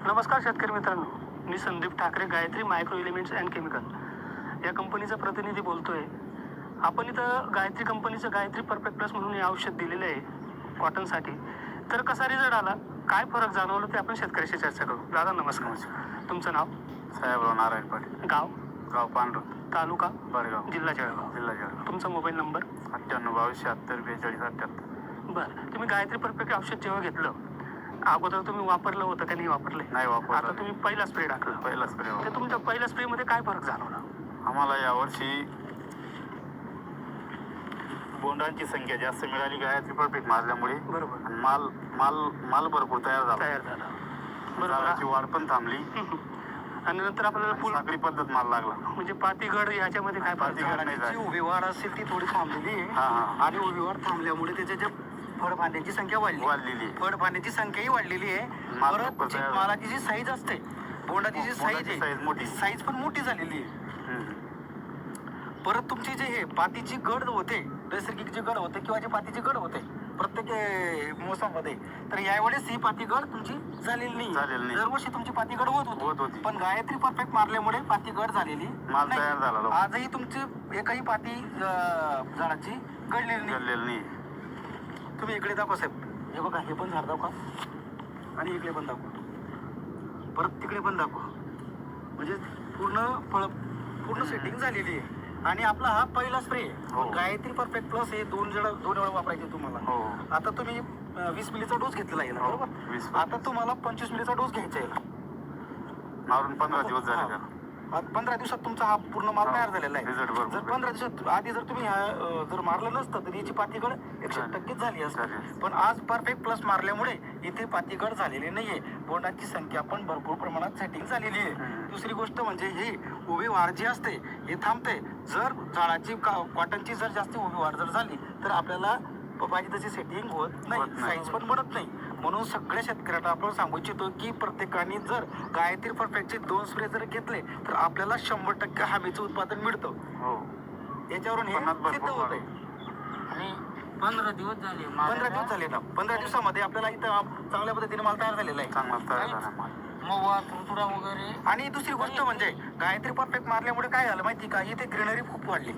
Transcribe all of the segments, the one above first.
नमस्कार शेतकरी मित्रांनो, मी Sandeep Thakare, Gayatri micro elements and chemical या कंपनीचा प्रतिनिधी बोलतोय. आपण इथं गायत्री कंपनीचं गायत्री परफेक्ट प्लस म्हणून हे औषध दिलेलं आहे कॉटनसाठी. तर कसा रिझल्ट आला, काय फरक जाणवलं ते आपण शेतकऱ्याशी चर्चा करू. दादा नमस्कार. तुमचं नाव? साहेबराव नारायण पाटील. गाव पांढरू, तालुका बडगाव, जिल्हा जळगाव. तुमचा मोबाईल नंबर? 98 22 76 42 78. बरं, तुम्ही गायत्री परफेक्ट औषध जेव्हा घेतलं अगोदर तुम्ही वापरलं होतं का नाही वापरले? नाही वापरलं. आता तुम्ही पहिला स्प्रे टाकला. पहिला स्प्रे. तर तुमच्या पहिल्या स्प्रेमध्ये काय फरक जाणवला? आम्हाला यावर्षी बोंडांची संख्या जास्त मिळाली गायत्री परफेक्ट मारल्यामुळे. बरोबर. आणि माल भरपूर तयार झाला. झाडाची वाढ पण थांबली आणि नंतर आपल्याला फुल साखळी पद्धत माल लागला. म्हणजे पातीगड ह्याच्यामध्ये काय पातीगड नाही झाली. उभी वाढ असेल ती थोडी थांबलेली आहे आणि उभी वाढ थांबल्यामुळे त्याच्या ज्या फळफांद्यांची संख्या वाढलेली आहे. फळफांद्यांची संख्याही वाढलेली आहे. माल परत भरपूर तयार झाला. मालाची जी साईज असते, बोंडाची जी साईज बोंडाची आहे size मोठी. साईज पण मोठी झालेली आहे. परत तुमची जे हे पातीची गड होते, नैसर्गिक जे गड होते किंवा जे पातीची गड होते प्रत्येक मोसममध्ये, तर यावेळेस ही पातीगड तुमची झालेली नाही. दरवर्षी तुमची पातीगड होत होती, पण गायत्री परफेक्ट मारल्यामुळे पातीगड झालेली माल नाही. तयार झाला. आजही तुमची एकही पाती झाडाची गडलेली नाही. तुम्ही इकडे दाखवा साहेब, हे बघा, हे पण झाड दाखवा आणि इकडे पण दाखवा, परत तिकडे पण दाखवा. म्हणजे पूर्ण सेटिंग झालेली आहे. आणि आपला हा पहिला स्प्रे हो. गायत्री परफेक्ट प्लस हे दोन वेळा वापरायचे तुम्हाला. हो. आता तुम्ही 20 मिलीचा डोस घेतलेला आहे ना, हो, बरोबर? 20. आता तुम्हाला 25 मिलीचा डोस घ्यायचा आहे. मारून 15 दिवस झाले त्याला. 15 दिवसात तुमचा हा पूर्ण माल तयार झालेला आहे. Result बरोबर. जर 15 दिवसात आधी जर तुम्ही जर मारलं नसतं तर याची पातीगड 100% झाली असते. पण आज परफेक्ट प्लस मारल्यामुळे इथे पातीगड झालेली नाहीये. बोंडाची संख्या पण भरपूर प्रमाणात सेटिंग झालेली आहे. दुसरी गोष्ट म्हणजे ही उभी वाढ जी असते हे थांबते. जर झाडाची कॉटनची जर जास्त उभी वाढ जर झाली तर आपल्याला पाहिजे तशी सेटिंग होत नाही, साईज पण बनत नाही. म्हणून सगळ्या शेतकऱ्यांना आपण सांगू इच्छितो की प्रत्येकाने जर गायत्री परफेक्टचे 2 स्प्रे जर घेतले तर आपल्याला 100% हमीचं उत्पादन मिळतं. याच्यावरून हे सिद्ध होत आहे. आणि 15 दिवस झाले 15 दिवस झाले ना. 15 दिवसामध्ये आपल्याला इथं चांगल्या पद्धतीने माल तयार झालेला आहे. चांगला तयार झाला माल. मवा तुडतुडा वगैरे. आणि दुसरी गोष्ट म्हणजे गायत्री परफेक्ट मारल्यामुळे काय झालं माहिती का, इथे ग्रीनरी खूप वाढली.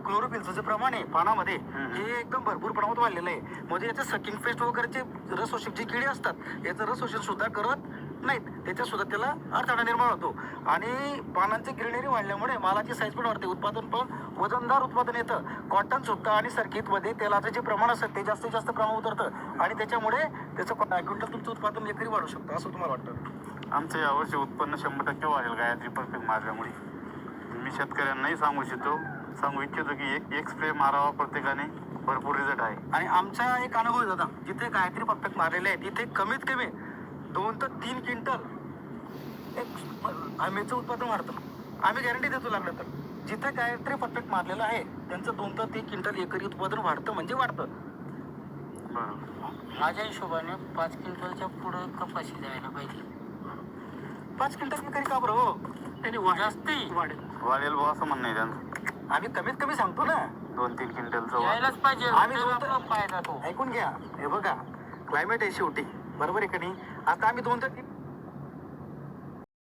क्लोरोफिलचं जे प्रमाण आहे पानामध्ये हे एकदम भरपूर प्रमाणात वाढलेलं आहे. म्हणजे याचे सकिंग पेस्ट वगैरेचे रसशोषक जे किडे असतात याचं रसशोषण सुद्धा करत नाहीत. त्याच्यात सुद्धा त्याला अडथळा निर्माण होतो. आणि पानांची ग्रीनरी वाढल्यामुळे मालाची साईज पण वाढते, उत्पादन पण वजनदार उत्पादन येतं. कॉटन सुद्धा आणि सर्किटमध्ये तेलाचं जे प्रमाण असतं ते जास्तीत जास्त प्रमाण उतरतं आणि त्याच्यामुळे त्याचं क्विंटल तुमचं उत्पादन एकरी वाढू शकतं असं तुम्हाला वाटतं? आमचं यावर्षी उत्पन्न 100% वाढेल गायत्री परफेक्ट मारल्यामुळे. मी शेतकऱ्यांनाही सांगू इच्छितो की एक स्प्रे मारावा प्रत्येकाने, भरपूर रिझल्ट आहे. आणि आमचा एक अनुभव आहे दादा, जिथे गायत्री परफेक्ट मारलेले आहे तिथे कमीत कमी 2 ते 3 क्विंटल एक आंब्याचं उत्पादन वाढतं. आम्ही गॅरंटी देतो लागलं तर. जिथे गायत्री परफेक्ट मारलेलं आहे त्यांचं 2 ते 3 क्विंटल एकरी उत्पादन वाढतं म्हणजे वाढतं. बरोबर. माझ्या हिशोबाने 5 क्विंटलच्या पुढे कपाशी जायला पाहिजे. 5 क्विंटल एकरी का बरं हो? त्यांनी जास्ती वाढेल बुवा असं म्हणणं आहे त्यांचं. आम्ही कमीत कमी सांगतो ना, 2-3 क्विंटलचं यायलाच पाहिजे. आम्ही त्याला दोन- आपला फायदा तो. ऐकून घ्या. हे बघा, क्लायमेट आहे शेवटी, बरोबर आहे का नाही? आता आम्ही 2 ते 3